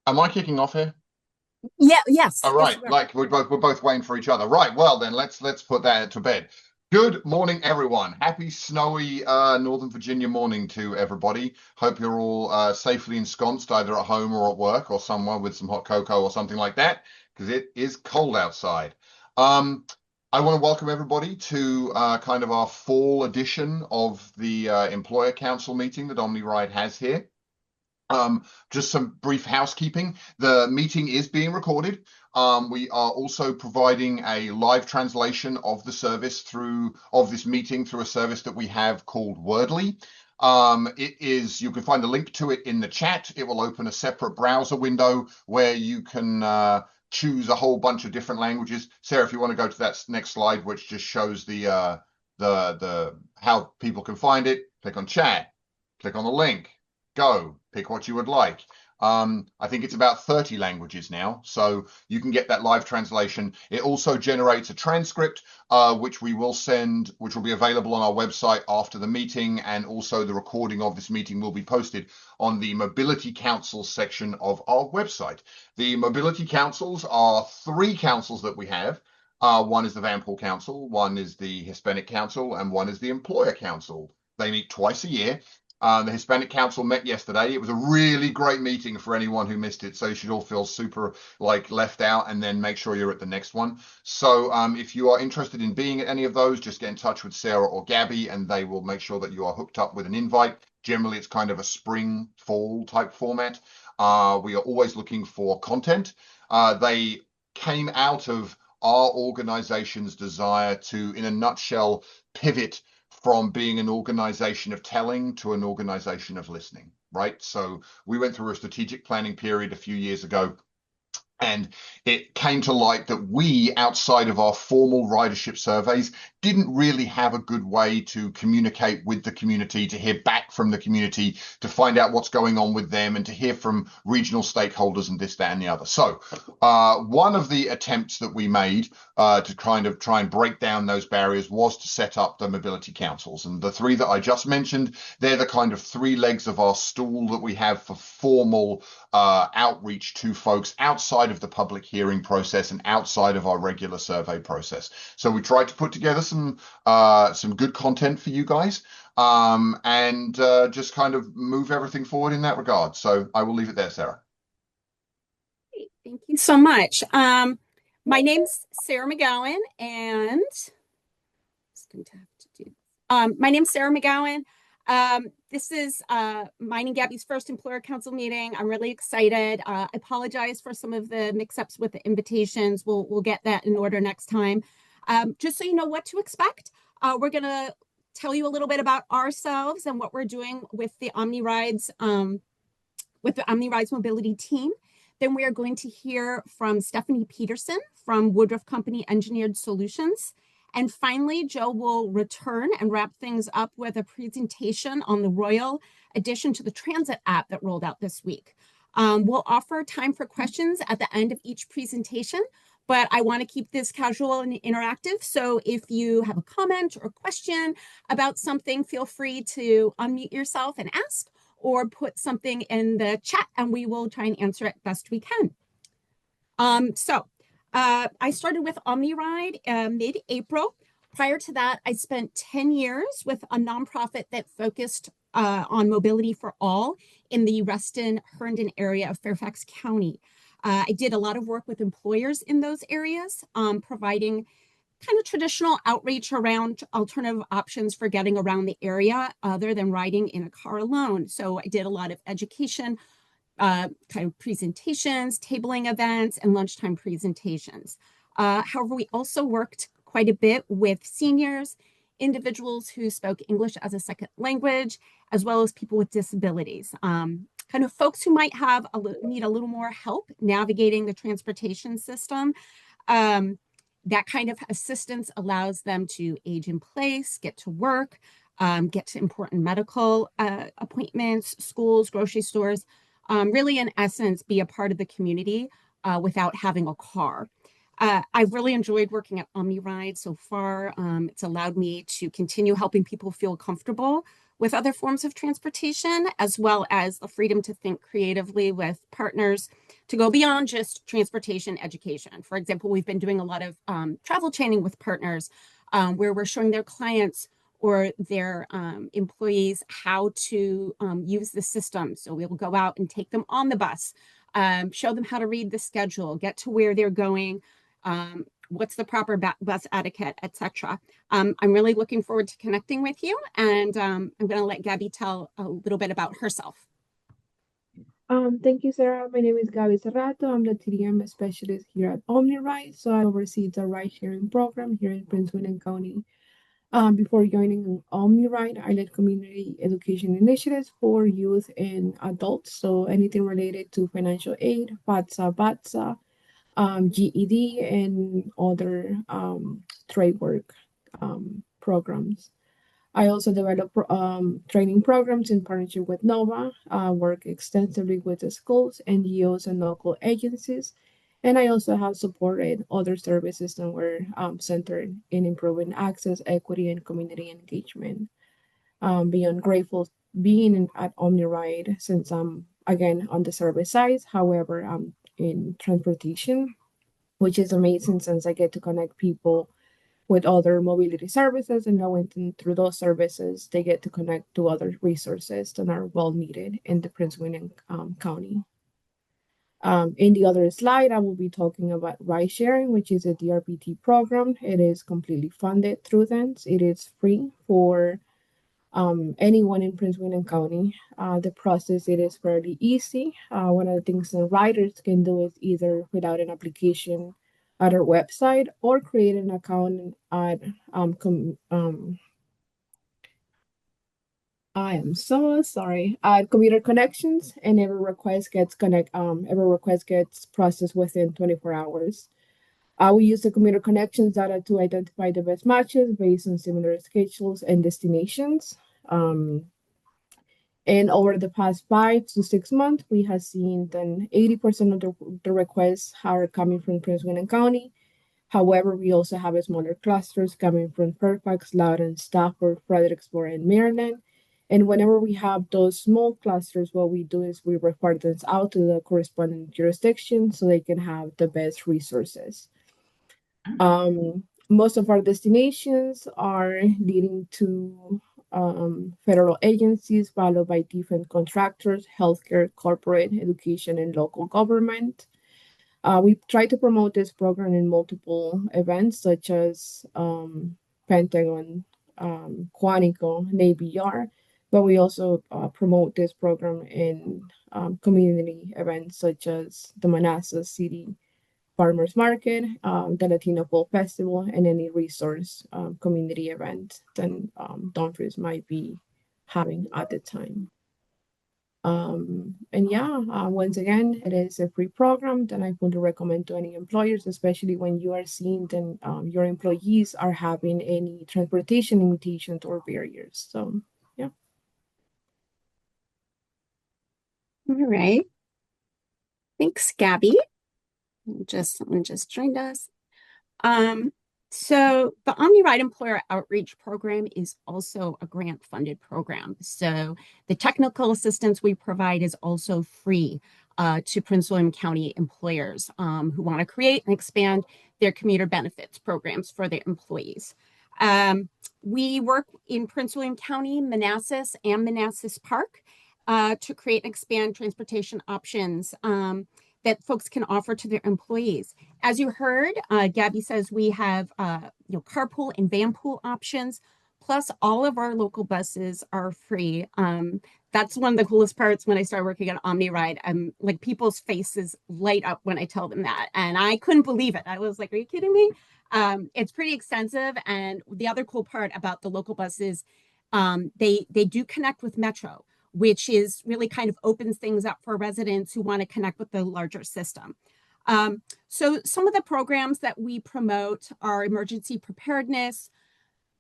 Am I kicking off here? Yeah, yes, All yes, right, you are. like we're both waiting for each other. Right, well then let's put that to bed. Good morning, everyone. Happy snowy Northern Virginia morning to everybody. Hope you're all safely ensconced either at home or at work or somewhere with some hot cocoa or something like that, because it is cold outside. Um, I want to welcome everybody to kind of our fall edition of the Employer Council meeting that OmniRide has here. Just some brief housekeeping. The meeting is being recorded. We are also providing a live translation of the service of this meeting through a service that we have called Wordly. You can find a link to it in the chat. It will open a separate browser window where you can choose a whole bunch of different languages. Sarah, if you want to go to that next slide, which just shows the how people can find it, click on chat, click on the link, go, pick what you would like. I think it's about 30 languages now, so you can get that live translation. It also generates a transcript, which we will send, which will be available on our website after the meeting, and also the recording of this meeting will be posted on the Mobility Council section of our website. The Mobility Councils are three councils that we have. One is the Van Pool Council, one is the Hispanic Council, and one is the Employer Council. They meet twice a year. The Hispanic Council met yesterday. It was a really great meeting for anyone who missed it. So you should all feel super like left out, and then make sure you're at the next one. So if you are interested in being at any of those, just get in touch with Sarah or Gabby, and they will make sure that you are hooked up with an invite. Generally, it's kind of a spring, fall type format. We are always looking for content. They came out of our organization's desire to, in a nutshell, pivot from being an organization of telling to an organization of listening, right? So we went through a strategic planning period a few years ago, and it came to light that we, outside of our formal ridership surveys, didn't really have a good way to communicate with the community, to hear back from the community, to find out what's going on with them, and to hear from regional stakeholders and this, that, and the other. So, one of the attempts that we made to kind of try and break down those barriers was to set up the mobility councils. And the three that I just mentioned, they're the kind of three legs of our stool that we have for formal outreach to folks outside of the public hearing process and outside of our regular survey process. So we tried to put together some good content for you guys, and just kind of move everything forward in that regard. So I will leave it there, Sarah. Great. Thank you so much. My name's Sarah McGowan, and just going to have to do. My name's Sarah McGowan. This is mine and Gabby's first Employer Council meeting. I'm really excited. I apologize for some of the mix-ups with the invitations. We'll get that in order next time. Just so you know what to expect, we're going to tell you a little bit about ourselves and what we're doing with the OmniRides, mobility team. Then we are going to hear from Stephanie Peterson from Woodruff Company Engineered Solutions. And finally, Joe will return and wrap things up with a presentation on the Royal addition to the transit app that rolled out this week. We'll offer time for questions at the end of each presentation, but I want to keep this casual and interactive. So if you have a comment or a question about something, feel free to unmute yourself and ask, or put something in the chat and we will try and answer it best we can. I started with OmniRide mid-April. Prior to that, I spent 10 years with a nonprofit that focused on mobility for all in the Reston-Herndon area of Fairfax County. I did a lot of work with employers in those areas, providing kind of traditional outreach around alternative options for getting around the area other than riding in a car alone. So I did a lot of education, kind of presentations, tabling events, and lunchtime presentations. However, we also worked quite a bit with seniors, individuals who spoke English as a second language, as well as people with disabilities. Kind of folks who might need a little more help navigating the transportation system. That kind of assistance allows them to age in place, get to work, get to important medical appointments, schools, grocery stores, really, in essence, be a part of the community without having a car. I've really enjoyed working at OmniRide so far. It's allowed me to continue helping people feel comfortable with other forms of transportation, as well as the freedom to think creatively with partners to go beyond just transportation education. For example, we've been doing a lot of travel training with partners where we're showing their clients or their employees how to use the system. So we'll go out and take them on the bus, show them how to read the schedule, get to where they're going, what's the proper bus etiquette, etc. I'm really looking forward to connecting with you, and I'm going to let Gabby tell a little bit about herself. Thank you, Sarah. My name is Gaby Serrato. I'm the TDM specialist here at OmniRide. So I oversee the ride sharing program here in Prince William County. Before joining OmniRide, I led community education initiatives for youth and adults. So anything related to financial aid, FATSA, BATSA, GED, and other trade work programs. I also develop training programs in partnership with NOVA, work extensively with the schools, NGOs, and local agencies. And I also have supported other services that were centered in improving access, equity, and community engagement. Beyond grateful being at OmniRide since I'm, again, on the service side. However, I'm in transportation, which is amazing since I get to connect people with other mobility services, and knowing through those services, they get to connect to other resources that are well needed in the Prince William County. In the other slide, I will be talking about ride sharing, which is a DRPT program. It is completely funded through Thens. It is free for anyone in Prince William County. The process, it is fairly easy. One of the things that riders can do is either without an application at our website or create an account at I am so sorry. Computer connections, and every request gets processed within 24 hours. We use the computer connections data to identify the best matches based on similar schedules and destinations. And over the past 5 to 6 months, we have seen that 80% of the requests are coming from Prince William County. However, we also have smaller clusters coming from Fairfax, Loudoun, Stafford, Fredericksburg, and Maryland. And whenever we have those small clusters, what we do is we refer them out to the corresponding jurisdiction so they can have the best resources. Most of our destinations are leading to federal agencies, followed by different contractors, healthcare, corporate, education, and local government. We try to promote this program in multiple events, such as Pentagon, Quantico, Navy Yard, but we also promote this program in community events such as the Manassas City Farmers Market, the Latino Fall Festival, and any resource community event that Dumfries might be having at the time. And yeah, once again, it is a free program that I would recommend to any employers, especially when you are seeing that your employees are having any transportation limitations or barriers. So yeah. All right. Thanks, Gabby. Someone just joined us. So the OmniRide Employer Outreach Program is also a grant-funded program. So the technical assistance we provide is also free to Prince William County employers who want to create and expand their commuter benefits programs for their employees. We work in Prince William County, Manassas, and Manassas Park to create and expand transportation options that folks can offer to their employees. As you heard, Gabby says we have carpool and vanpool options, plus all of our local buses are free. That's one of the coolest parts when I started working at OmniRide. Like people's faces light up when I tell them that. And I couldn't believe it. I was like, are you kidding me? It's pretty extensive. And the other cool part about the local buses, they do connect with Metro, which is really kind of opens things up for residents who want to connect with the larger system. So some of the programs that we promote are emergency preparedness,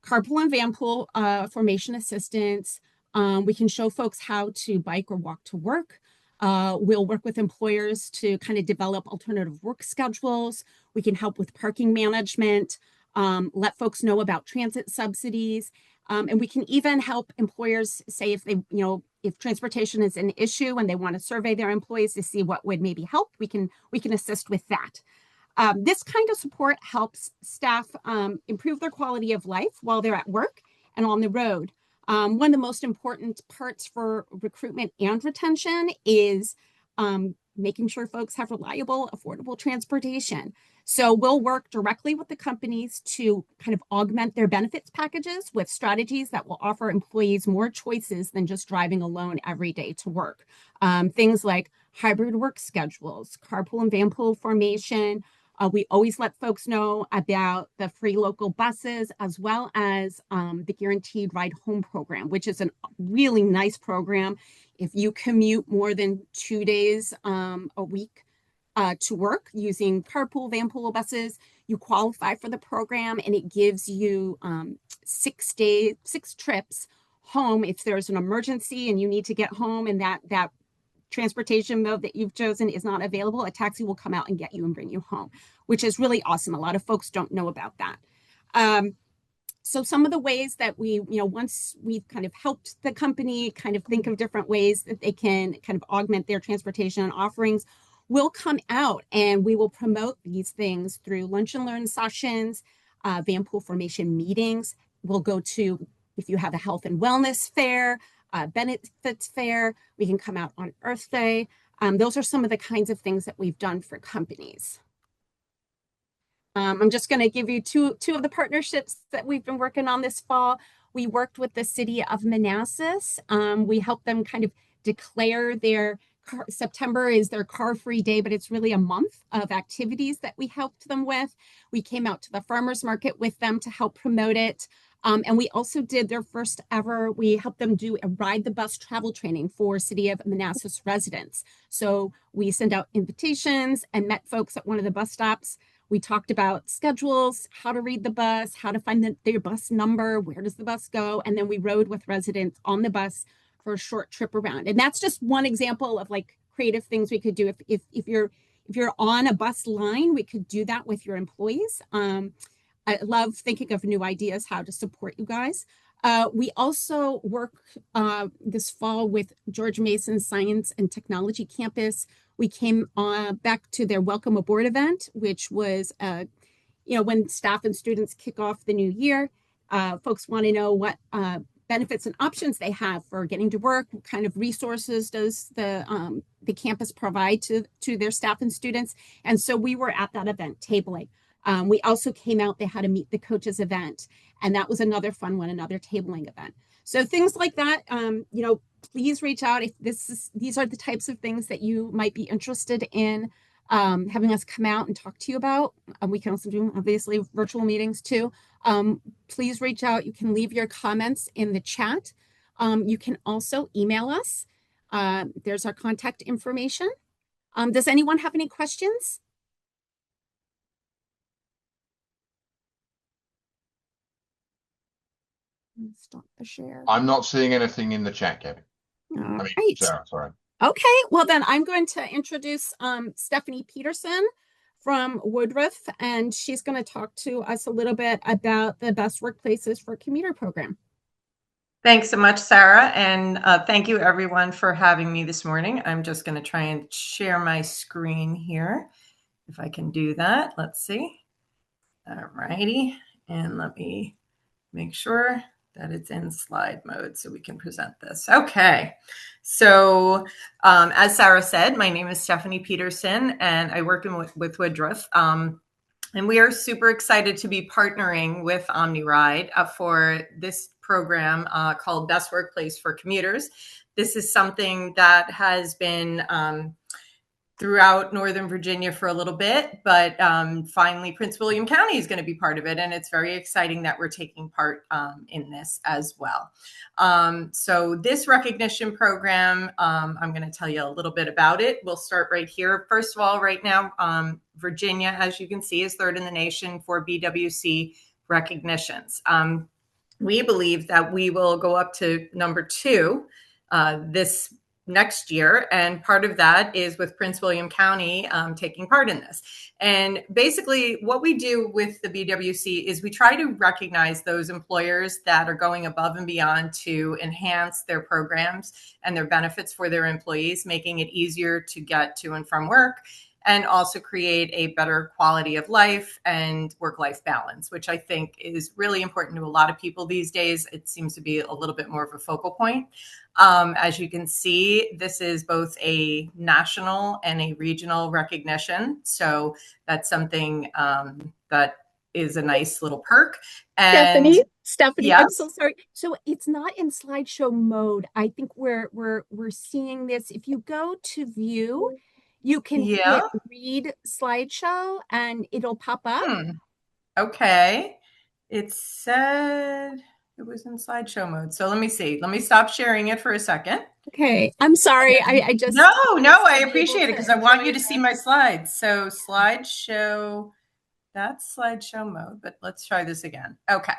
carpool and vanpool formation assistance. We can show folks how to bike or walk to work. We'll work with employers to kind of develop alternative work schedules. We can help with parking management, let folks know about transit subsidies. And we can even help employers say if they, if transportation is an issue and they want to survey their employees to see what would maybe help, we can assist with that. This kind of support helps staff improve their quality of life while they're at work and on the road. One of the most important parts for recruitment and retention is making sure folks have reliable, affordable transportation. So we'll work directly with the companies to kind of augment their benefits packages with strategies that will offer employees more choices than just driving alone every day to work. Things like hybrid work schedules, carpool and vanpool formation. We always let folks know about the free local buses, as well as the Guaranteed Ride Home program, which is a really nice program. If you commute more than 2 days a week to work using carpool, vanpool buses, you qualify for the program, and it gives you 6 trips home if there's an emergency and you need to get home and that transportation mode that you've chosen is not available. A taxi will come out and get you and bring you home, which is really awesome. A lot of folks don't know about that. So some of the ways that we, once we've kind of helped the company kind of think of different ways that they can kind of augment their transportation offerings, we'll come out and we will promote these things through lunch and learn sessions, vanpool formation meetings. We'll go to, if you have a health and wellness fair, benefits fair, we can come out on Earth Day. Those are some of the kinds of things that we've done for companies. I'm just going to give you two of the partnerships that we've been working on this fall. We worked with the city of Manassas. We helped them kind of declare September is their car-free day, but it's really a month of activities that we helped them with. We came out to the farmers market with them to help promote it. And we also did their first ever, we helped them do a ride the bus travel training for City of Manassas residents. So we sent out invitations and met folks at one of the bus stops. We talked about schedules, how to read the bus, how to find their bus number, where does the bus go? And then we rode with residents on the bus for a short trip around. And that's just one example of like creative things we could do. If you're on a bus line, we could do that with your employees. I love thinking of new ideas, how to support you guys. We also work this fall with George Mason Science and Technology Campus. We came back to their Welcome Aboard event, which was, when staff and students kick off the new year, folks want to know what benefits and options they have for getting to work. What kind of resources does the campus provide to their staff and students? And so we were at that event tabling. We also came out, they had a Meet the Coaches event, and that was another fun one, another tabling event. So things like that, please reach out if these are the types of things that you might be interested in having us come out and talk to you about. We can also do, obviously, virtual meetings too. Please reach out. You can leave your comments in the chat. You can also email us. There's our contact information. Does anyone have any questions? Stop the share. I'm not seeing anything in the chat, Kevin. Right. Sarah, sorry. Okay, well then I'm going to introduce Stephanie Peterson from Woodruff, and she's going to talk to us a little bit about the Best Workplaces for Commuter program. Thanks so much, Sarah, and thank you everyone for having me this morning. I'm just going to try and share my screen here, if I can do that. Let's see. All righty, and let me make sure that it's in slide mode so we can present this. Okay, so as Sarah said, my name is Stephanie Peterson and I work with Woodruff. And we are super excited to be partnering with OmniRide for this program called Best Workplace for Commuters. This is something that has been throughout Northern Virginia for a little bit, but finally Prince William County is going to be part of it. And it's very exciting that we're taking part in this as well. So this recognition program, I'm going to tell you a little bit about it. We'll start right here. First of all, right now, Virginia, as you can see, is third in the nation for BWC recognitions. We believe that we will go up to number 2 this next year. And part of that is with Prince William County taking part in this. And basically what we do with the BWC is we try to recognize those employers that are going above and beyond to enhance their programs and their benefits for their employees, making it easier to get to and from work, and also create a better quality of life and work-life balance, which I think is really important to a lot of people these days. It seems to be a little bit more of a focal point. As you can see, this is both a national and a regional recognition. So that's something that is a nice little perk. And Stephanie, yeah. I'm so sorry. So it's not in slideshow mode. I think we're seeing this. If you go to view, you can hit read slideshow and it'll pop up. Okay. It said it was in slideshow mode. So let me see. Let me stop sharing it for a second. Okay. I'm sorry. I just No, I appreciate it because I want you to see my slides. So slideshow, that's slideshow mode, but let's try this again. Okay.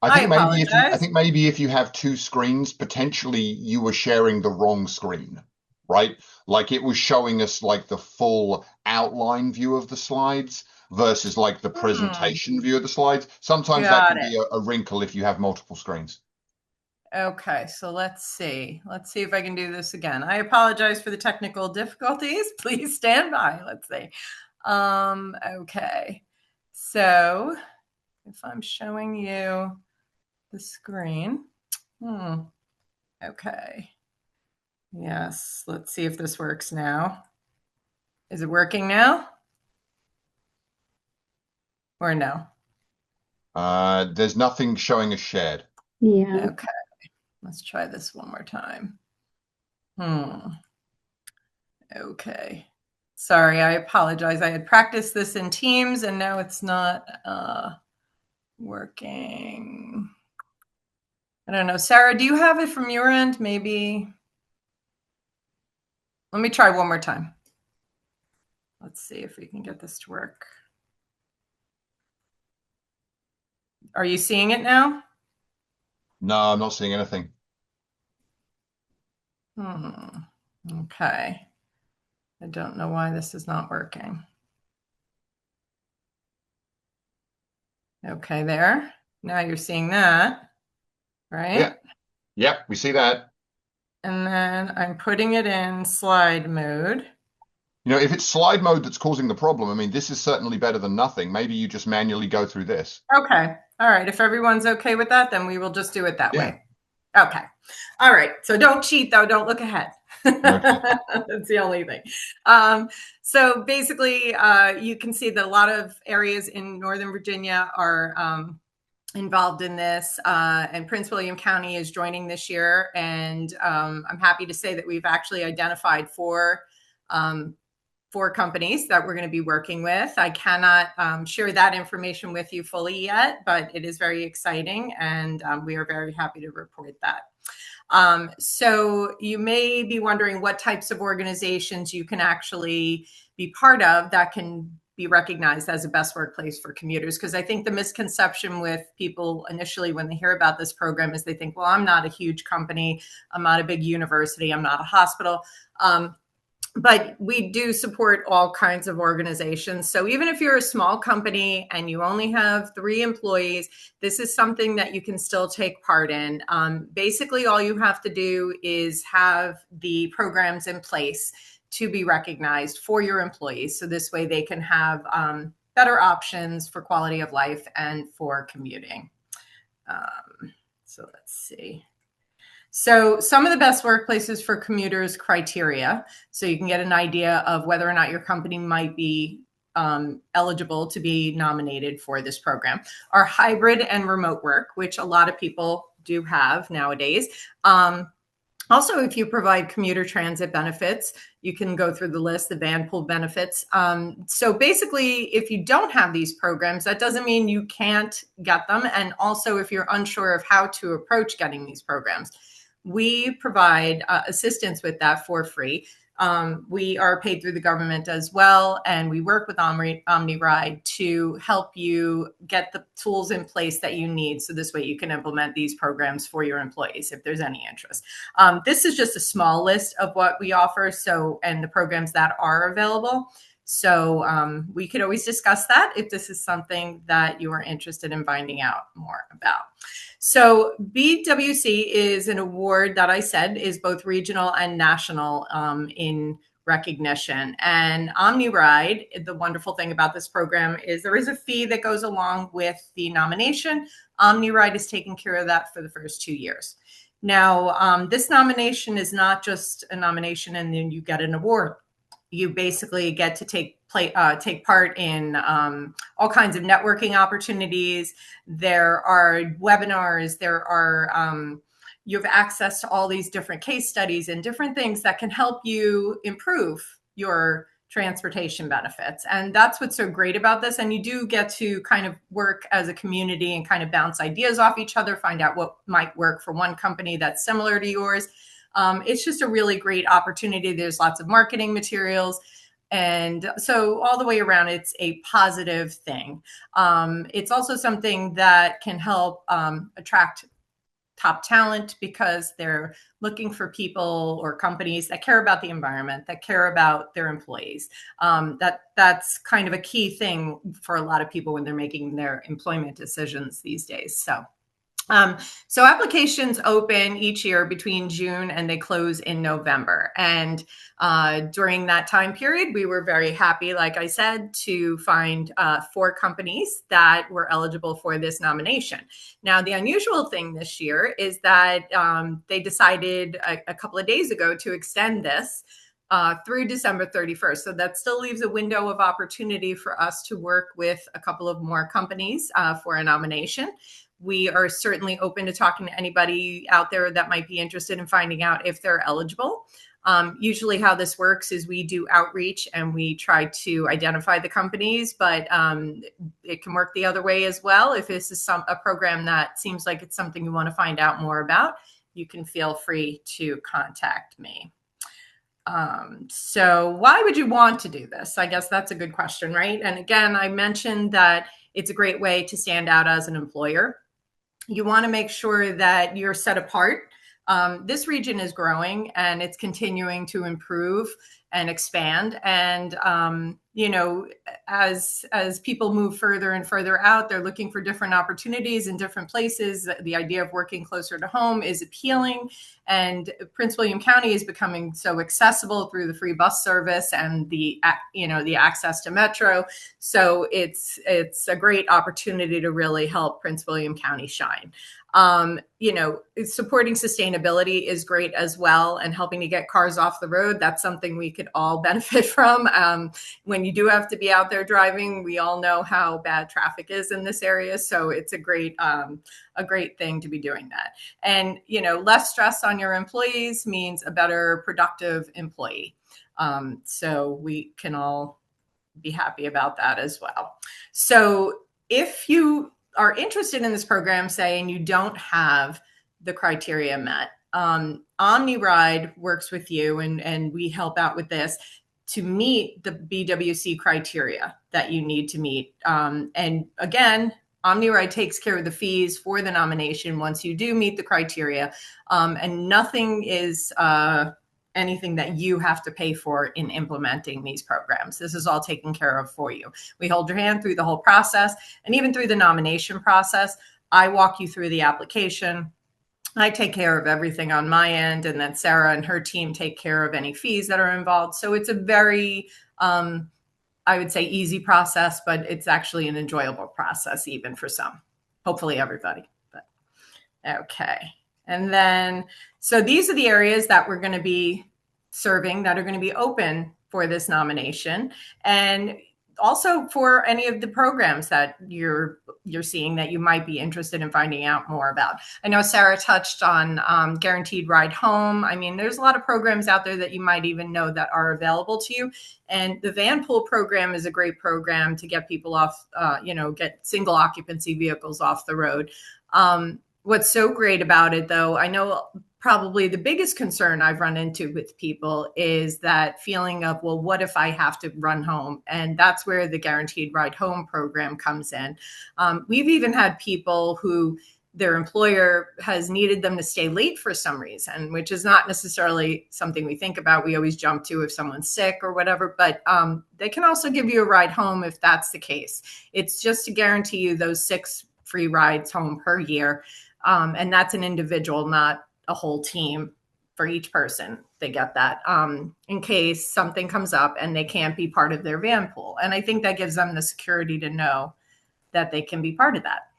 I think maybe if you have two screens, potentially you were sharing the wrong screen, right? Like it was showing us like the full outline view of the slides versus like the presentation view of the slides. Sometimes that can be a wrinkle if you have multiple screens. Okay, so let's see. Let's see if I can do this again. I apologize for the technical difficulties. Please stand by. Let's see. Okay, so if I'm showing you the screen, okay. Yes, let's see if this works now. Is it working now? Or no? There's nothing showing as shared. Yeah. Okay, let's try this one more time. Okay. Sorry, I apologize. I had practiced this in Teams and now it's not working. I don't know. Sarah, do you have it from your end? Maybe. Let me try one more time. Let's see if we can get this to work. Are you seeing it now? No, I'm not seeing anything. Okay. I don't know why this is not working. Okay, there. Now you're seeing that, right? Yeah. Yep, we see that. And then I'm putting it in slide mode. You know, if it's slide mode that's causing the problem, I mean, this is certainly better than nothing. Maybe you just manually go through this. Okay. All right. If everyone's okay with that, then we will just do it that way. Okay. All right. So don't cheat, though. Don't look ahead. That's the only thing. So basically, you can see that a lot of areas in Northern Virginia are involved in this, and Prince William County is joining this year. And I'm happy to say that we've actually identified four companies that we're going to be working with. I cannot share that information with you fully yet, but it is very exciting, and we are very happy to report that. So you may be wondering what types of organizations you can actually be part of that can be recognized as a best workplace for commuters. Because I think the misconception with people initially when they hear about this program is they think, well, I'm not a huge company, I'm not a big university, I'm not a hospital. But we do support all kinds of organizations. So even if you're a small company and you only have 3 employees, this is something that you can still take part in. Basically, all you have to do is have the programs in place to be recognized for your employees. So this way they can have better options for quality of life and for commuting. So let's see. So some of the best workplaces for commuters criteria, so you can get an idea of whether or not your company might be eligible to be nominated for this program, are hybrid and remote work, which a lot of people do have nowadays. Also, if you provide commuter transit benefits, you can go through the list, the van pool benefits. So basically, if you don't have these programs, that doesn't mean you can't get them. And also, if you're unsure of how to approach getting these programs, we provide assistance with that for free. We are paid through the government as well, and we work with OmniRide to help you get the tools in place that you need. So this way you can implement these programs for your employees if there's any interest. This is just a small list of what we offer, and the programs that are available. So we could always discuss that if this is something that you are interested in finding out more about. So BWC is an award that I said is both regional and national in recognition. And OmniRide, the wonderful thing about this program is there is a fee that goes along with the nomination. OmniRide is taking care of that for the first 2 years. Now, this nomination is not just a nomination and then you get an award. You basically get to take part in all kinds of networking opportunities. There are webinars. There are you have access to all these different case studies and different things that can help you improve your transportation benefits. And that's what's so great about this. And you do get to kind of work as a community and kind of bounce ideas off each other, find out what might work for one company that's similar to yours. It's just a really great opportunity. There's lots of marketing materials. And so all the way around, it's a positive thing. It's also something that can help attract top talent because they're looking for people or companies that care about the environment, that care about their employees. That's kind of a key thing for a lot of people when they're making their employment decisions these days. So applications open each year between June and they close in November. And during that time period, we were very happy, like I said, to find 4 companies that were eligible for this nomination. Now, the unusual thing this year is that they decided a couple of days ago to extend this through December 31st. So that still leaves a window of opportunity for us to work with a couple of more companies for a nomination. We are certainly open to talking to anybody out there that might be interested in finding out if they're eligible. Usually how this works is we do outreach and we try to identify the companies, but it can work the other way as well. If this is a program that seems like it's something you want to find out more about, you can feel free to contact me. So why would you want to do this? I guess that's a good question, right? And again, I mentioned that it's a great way to stand out as an employer. You want to make sure that you're set apart. This region is growing and it's continuing to improve and expand. And, as people move further and further out, they're looking for different opportunities in different places. The idea of working closer to home is appealing. And Prince William County is becoming so accessible through the free bus service and the access to Metro. So it's a great opportunity to really help Prince William County shine. Supporting sustainability is great as well, and helping to get cars off the road. That's something we could all benefit from. When you do have to be out there driving, we all know how bad traffic is in this area. So it's a great thing to be doing that. And, less stress on your employees means a better productive employee. So we can all be happy about that as well. So if you are interested in this program, say, and you don't have the criteria met, OmniRide works with you and we help out with this to meet the BWC criteria that you need to meet. And again, OmniRide takes care of the fees for the nomination once you do meet the criteria, and nothing is anything that you have to pay for in implementing these programs. This is all taken care of for you. We hold your hand through the whole process, and even through the nomination process. I walk you through the application. I take care of everything on my end, and then Sarah and her team take care of any fees that are involved. So it's a very, I would say, easy process, but it's actually an enjoyable process even for some, hopefully everybody. But okay. And then, so these are the areas that we're going to be serving that are going to be open for this nomination. And also for any of the programs that you're seeing that you might be interested in finding out more about. I know Sarah touched on Guaranteed Ride Home. I mean, there's a lot of programs out there that you might even know that are available to you. And the Van Pool program is a great program to get people off, get single occupancy vehicles off the road. What's so great about it, though, I know probably the biggest concern I've run into with people is that feeling of, well, what if I have to run home? And that's where the Guaranteed Ride Home program comes in. We've even had people who their employer has needed them to stay late for some reason, which is not necessarily something we think about. We always jump to if someone's sick or whatever, but they can also give you a ride home if that's the case. It's just to guarantee you those 6 free rides home per year. And that's an individual, not a whole team. For each person, they get that in case something comes up and they can't be part of their van pool. And I think that gives them the security to know that they can be part of that.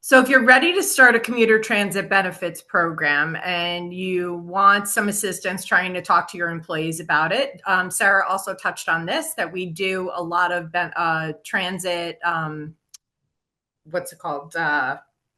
So if you're ready to start a commuter transit benefits program and you want some assistance trying to talk to your employees about it, Sarah also touched on this, that we do a lot of transit,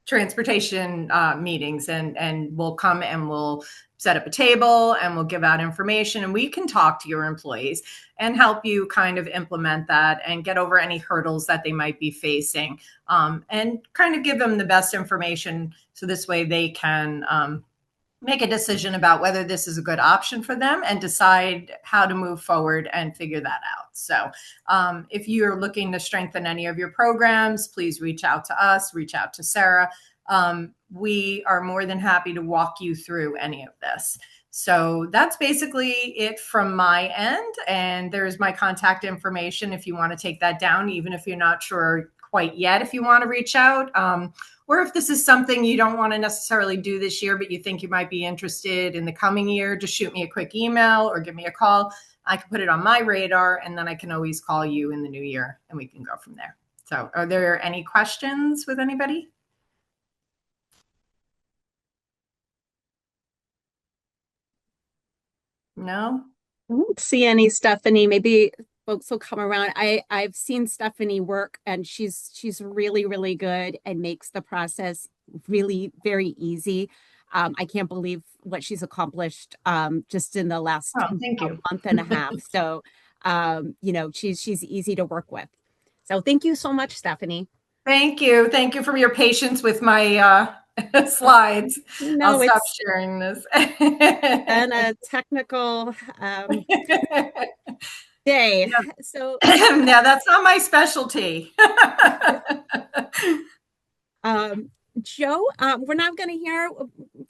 transportation meetings, and we'll come and we'll set up a table and we'll give out information, and we can talk to your employees and help you kind of implement that and get over any hurdles that they might be facing, and kind of give them the best information so this way they can make a decision about whether this is a good option for them and decide how to move forward and figure that out. So if you're looking to strengthen any of your programs, please reach out to us, reach out to Sarah. We are more than happy to walk you through any of this. So that's basically it from my end. And there's my contact information if you want to take that down, even if you're not sure quite yet if you want to reach out. Or if this is something you don't want to necessarily do this year, but you think you might be interested in the coming year, just shoot me a quick email or give me a call. I can put it on my radar, and then I can always call you in the new year and we can go from there. So are there any questions with anybody? No? I don't see any, Stephanie. Maybe folks will come around. I've seen Stephanie work, and she's really, really good and makes the process really very easy. I can't believe what she's accomplished just in the last month and a half. So she's easy to work with. So thank you so much, Stephanie. Thank you. Thank you for your patience with my slides. No, I'll stop sharing this. And a technical day. Yeah. So now that's not my specialty. Joe, we're now going to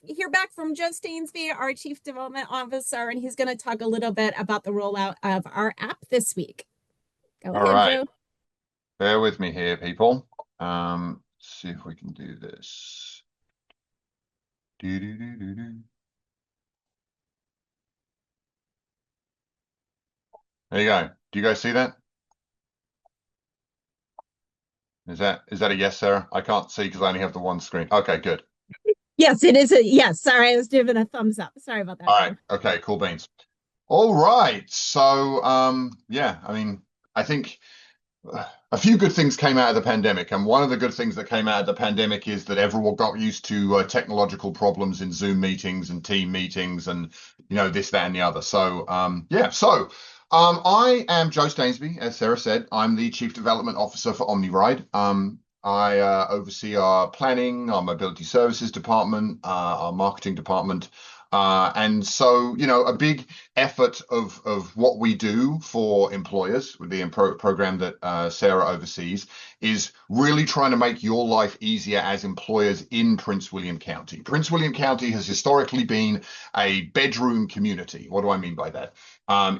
hear back from Joe Stainsby, our Chief Development Officer, and he's going to talk a little bit about the rollout of our app this week. Go ahead, right. Joe. Bear with me here, people. See if we can do this. There you go. Do you guys see that? Is that a yes, Sarah? I can't see because I only have the one screen. Okay, good. Yes, it is a yes. Sorry, I was giving a thumbs up. Sorry about that. All right. Okay, cool beans. All right. So, yeah, I mean, I think a few good things came out of the pandemic. And one of the good things that came out of the pandemic is that everyone got used to technological problems in Zoom meetings and team meetings and, this, that, and the other. So, yeah. So, I am Joe Stainsby, as Sarah said. I'm the Chief Development Officer for OmniRide. I oversee our planning, our mobility services department, our marketing department. And so, a big effort of what we do for employers with the program that Sarah oversees is really trying to make your life easier as employers in Prince William County. Prince William County has historically been a bedroom community. What do I mean by that?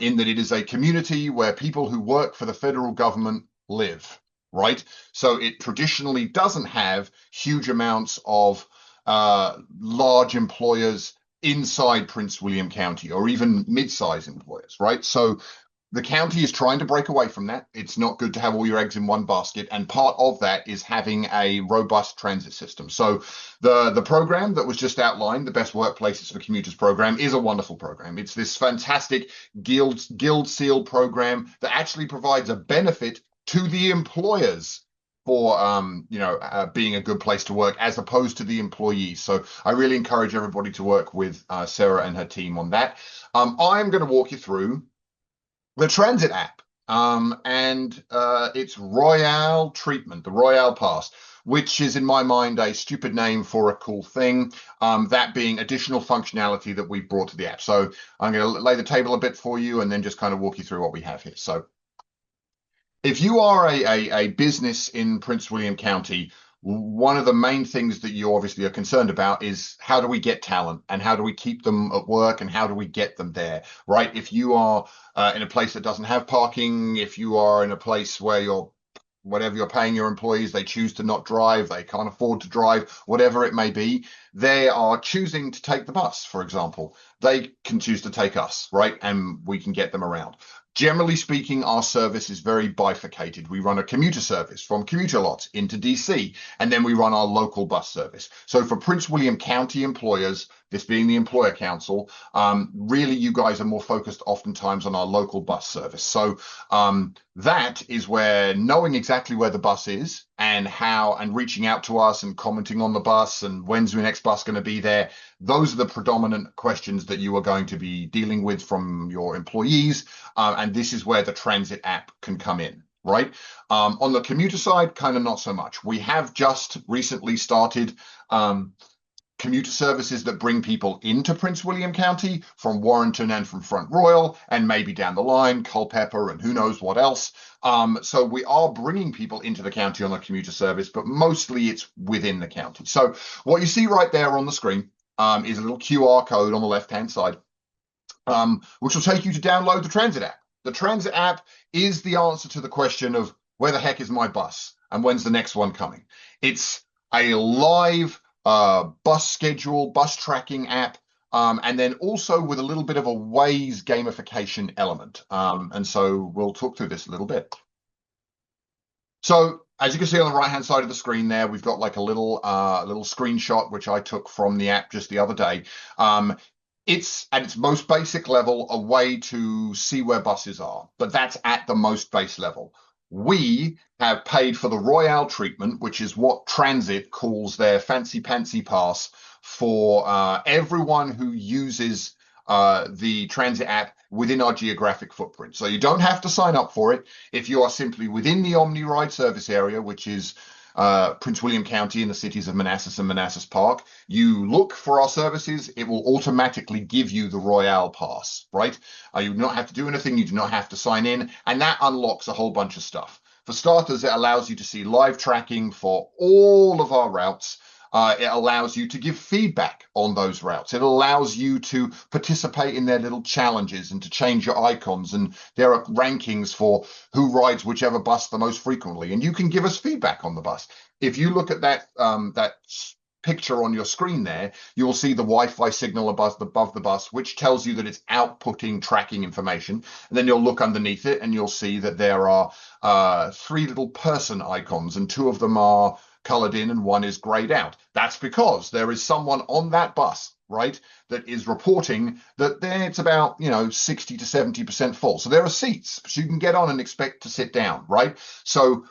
In that it is a community where people who work for the federal government live, right? So it traditionally doesn't have huge amounts of large employers inside Prince William County, or even mid-size employers, right? So the county is trying to break away from that. It's not good to have all your eggs in one basket, and part of that is having a robust transit system. So the program that was just outlined, the Best Workplaces for Commuters program, is a wonderful program. It's this fantastic guild seal program that actually provides a benefit to the employers for being a good place to work as opposed to the employees. So I really encourage everybody to work with Sarah and her team on that. I'm going to walk you through the transit app and its Royale treatment, the Royale Pass, which is in my mind a stupid name for a cool thing, that being additional functionality that we've brought to the app. So I'm going to lay the table a bit for you and then just kind of walk you through what we have here. So if you are a business in Prince William County, one of the main things that you obviously are concerned about is how do we get talent and how do we keep them at work and how do we get them there, right? If you are in a place that doesn't have parking, if you are in a place where whatever you're paying your employees, they choose to not drive, they can't afford to drive, whatever it may be, they are choosing to take the bus, for example. They can choose to take us, right? And we can get them around. Generally speaking, our service is very bifurcated. We run a commuter service from commuter lots into DC, and then we run our local bus service. So for Prince William County employers, this being the employer council, really you guys are more focused oftentimes on our local bus service. So that is where knowing exactly where the bus is and how, and reaching out to us and commenting on the bus and when's the next bus going to be there, those are the predominant questions that you are going to be dealing with from your employees. And this is where the transit app can come in, right? On the commuter side, kind of not so much. We have just recently started commuter services that bring people into Prince William County from Warrenton and from Front Royal, and maybe down the line, Culpeper and who knows what else. So we are bringing people into the county on a commuter service, but mostly it's within the county. So what you see right there on the screen is a little QR code on the left-hand side, which will take you to download the transit app. The transit app is the answer to the question of where the heck is my bus and when's the next one coming. It's a live bus schedule, bus tracking app, and then also with a little bit of a Waze gamification element. And so we'll talk through this a little bit. So as you can see on the right-hand side of the screen there, we've got like a little screenshot, which I took from the app just the other day. It's at its most basic level a way to see where buses are, but that's at the most base level. We have paid for the Royale treatment, which is what Transit calls their fancy pantsy pass for everyone who uses the Transit app within our geographic footprint. So you don't have to sign up for it. If you are simply within the OmniRide service area, which is Prince William County in the cities of Manassas and Manassas Park, you look for our services, it will automatically give you the Royale pass, right? You do not have to do anything, you do not have to sign in, and that unlocks a whole bunch of stuff. For starters, it allows you to see live tracking for all of our routes. It allows you to give feedback on those routes. It allows you to participate in their little challenges and to change your icons. And there are rankings for who rides whichever bus the most frequently. And you can give us feedback on the bus. If you look at that picture on your screen there, you'll see the Wi-Fi signal above the bus, which tells you that it's outputting tracking information. And then you'll look underneath it and you'll see that there are 3 little person icons, and 2 of them are colored in and 1 is grayed out. That's because there is someone on that bus, right, that is reporting that it's about 60 to 70% full. So there are seats, so you can get on and expect to sit down, right? So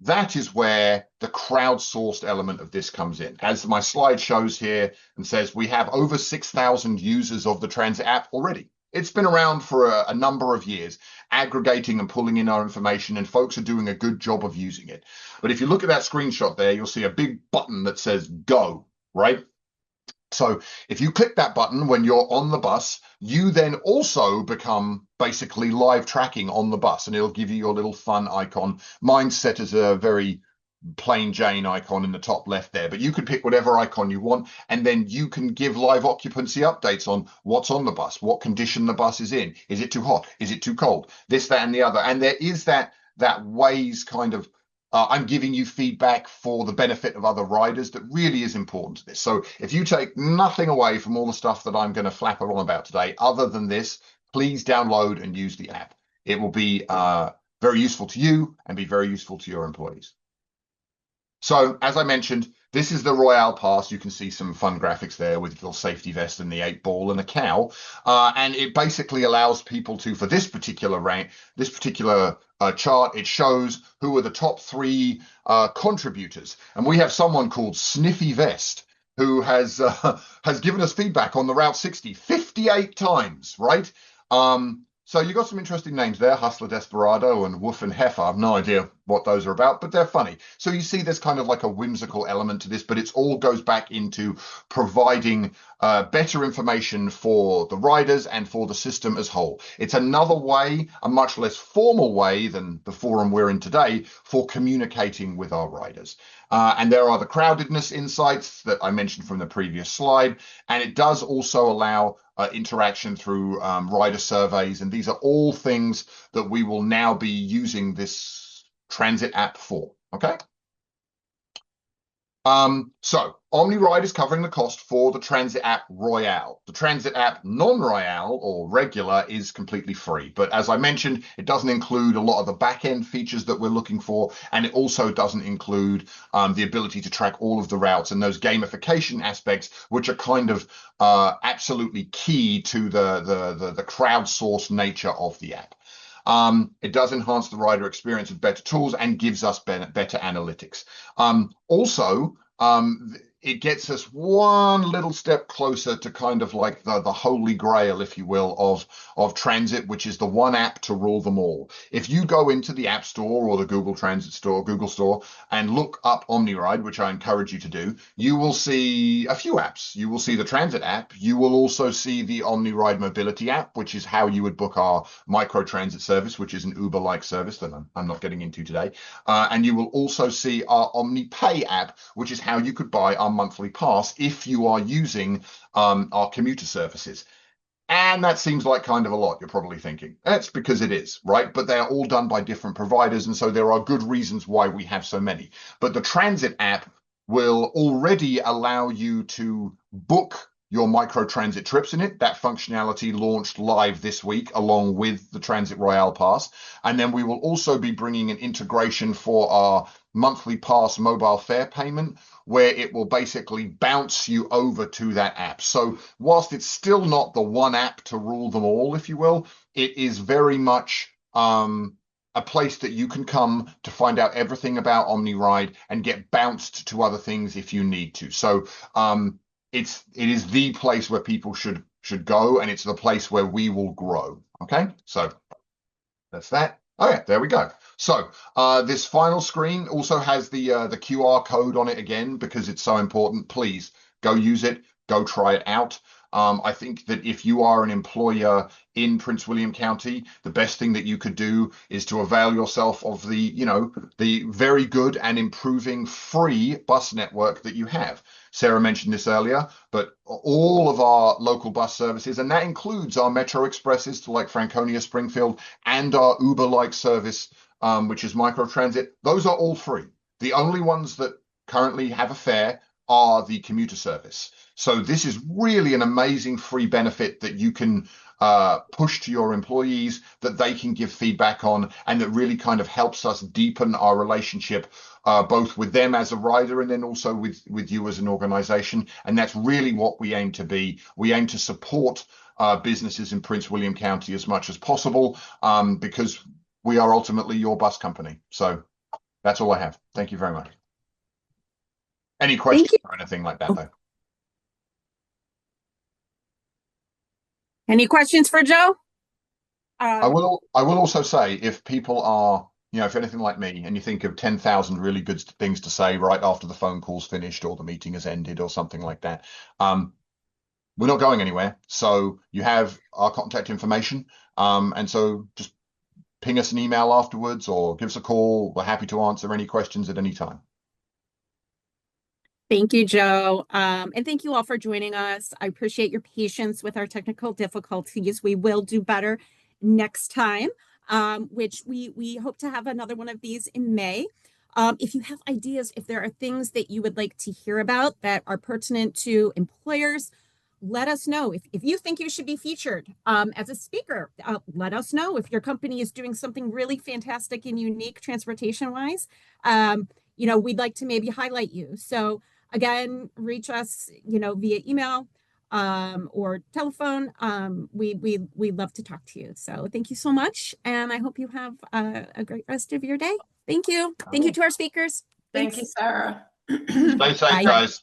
that is where the crowdsourced element of this comes in. As my slide shows here and says, we have over 6,000 users of the Transit app already. It's been around for a number of years, aggregating and pulling in our information, and folks are doing a good job of using it. But if you look at that screenshot there, you'll see a big button that says go, right? So if you click that button when you're on the bus, you then also become basically live tracking on the bus, and it'll give you your little fun icon. Mine's set as a very plain Jane icon in the top left there, but you could pick whatever icon you want, and then you can give live occupancy updates on what's on the bus, what condition the bus is in. Is it too hot? Is it too cold? This, that, and the other. And there is that Waze kind of I'm giving you feedback for the benefit of other riders that really is important to this. So if you take nothing away from all the stuff that I'm going to flapper on about today, other than this, please download and use the app. It will be very useful to you and be very useful to your employees. So as I mentioned, this is the Royale Pass. You can see some fun graphics there with a little safety vest and the 8-ball and a cow. And it basically allows people to, for this particular chart, it shows who are the top 3 contributors. And we have someone called Sniffy Vest who has given us feedback on the Route 60 58 times, right? So you got some interesting names there, Hustler Desperado and Woof and Heifer. I have no idea what those are about, but they're funny. So you see there's kind of like a whimsical element to this, but it all goes back into providing better information for the riders and for the system as whole. It's another way, a much less formal way than the forum we're in today, for communicating with our riders. And there are the crowdedness insights that I mentioned from the previous slide. And it does also allow interaction through rider surveys. And these are all things that we will now be using this transit app for. Okay. So OmniRide is covering the cost for the transit app Royale. The transit app non-Royale or regular is completely free. But as I mentioned, it doesn't include a lot of the back-end features that we're looking for. And it also doesn't include the ability to track all of the routes and those gamification aspects, which are kind of absolutely key to the crowdsourced nature of the app. It does enhance the rider experience with better tools and gives us better analytics. Also, it gets us one little step closer to kind of like the holy grail, if you will, of transit, which is the one app to rule them all. If you go into the App Store or the Google Transit Store, Google Store, and look up OmniRide, which I encourage you to do, you will see a few apps. You will see the transit app. You will also see the OmniRide mobility app, which is how you would book our micro transit service, which is an Uber-like service that I'm not getting into today. And you will also see our OmniPay app, which is how you could buy our monthly pass if you are using our commuter services. And that seems like kind of a lot, you're probably thinking. That's because it is, right? But they are all done by different providers, and so there are good reasons why we have so many. But the transit app will already allow you to book your micro transit trips in it. That functionality launched live this week along with the Transit Royale Pass. And then we will also be bringing an integration for our monthly pass mobile fare payment, where it will basically bounce you over to that app. So whilst it's still not the one app to rule them all, if you will, it is very much a place that you can come to find out everything about OmniRide and get bounced to other things if you need to. So it is the place where people should go, and it's the place where we will grow. Okay, so that's that. Oh yeah, there we go. So this final screen also has the QR code on it again, because it's so important. Please go use it, go try it out. I think that if you are an employer in Prince William County, the best thing that you could do is to avail yourself of the very good and improving free bus network that you have. Sarah mentioned this earlier, but all of our local bus services, and that includes our Metro Expresses to like Franconia, Springfield, and our Uber-like service, which is microtransit, those are all free. The only ones that currently have a fare are the commuter service. So this is really an amazing free benefit that you can push to your employees, that they can give feedback on, and that really kind of helps us deepen our relationship both with them as a rider and then also with you as an organization. And that's really what we aim to be. We aim to support businesses in Prince William County as much as possible, because we are ultimately your bus company. So that's all I have. Thank you very much. Any questions or anything like that, though? Any questions for Joe? I will also say, if people are, if anything like me, and you think of 10,000 really good things to say right after the phone call's finished or the meeting has ended or something like that, we're not going anywhere. So you have our contact information. And so just ping us an email afterwards or give us a call. We're happy to answer any questions at any time. Thank you, Joe. And thank you all for joining us. I appreciate your patience with our technical difficulties. We will do better next time, which we hope to have another one of these in May. If you have ideas, if there are things that you would like to hear about that are pertinent to employers, let us know. If you think you should be featured as a speaker, let us know. If your company is doing something really fantastic and unique transportation-wise, we'd like to maybe highlight you. So again, reach us, via email or telephone. We'd love to talk to you. So thank you so much. And I hope you have a great rest of your day. Thank you. Thank you to our speakers. Thank you, Sarah. Stay safe, guys.